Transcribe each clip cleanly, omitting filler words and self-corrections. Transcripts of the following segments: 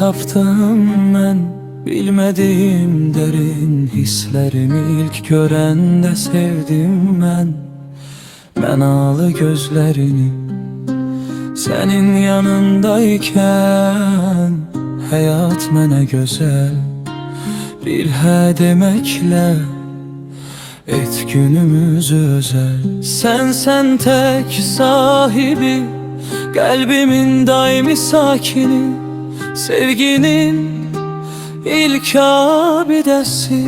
tapdım mən, bilmediğim derin hislerimi ilk görende sevdim mən. Mənalı gözlerini senin yanındayken, hayat mənə gözəl bir hə deməklə et günümüzü özel. Sen tek sahibi, kalbimin daimi sakini, sevginin ilk abidesi.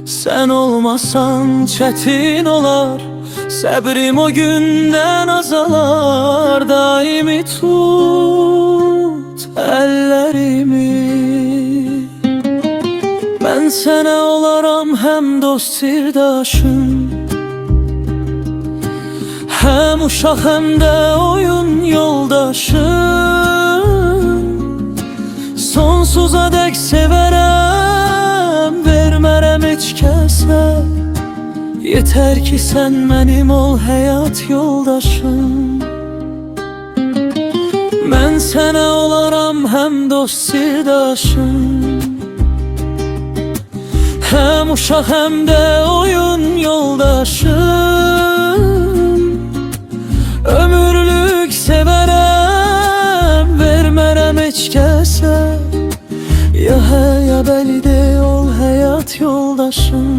Sen olmasan çetin olar, səbrim o günden azalar. Daimi tut ellerimi, ben sana olaram hem dost sirdaşın, hem uşaq hem de oyun yoldaşın. Sonsuza dek severem, vermərəm heç kəsə. Yeter ki sen benim ol hayat yoldaşım. Ben sana olaram hem dost sirdaşın, hem uşaq hem de oyun yoldaşım. Ömürlük severem, vermərəm heç kəsə. Ya hə ya bəli de ol hayat yoldaşım.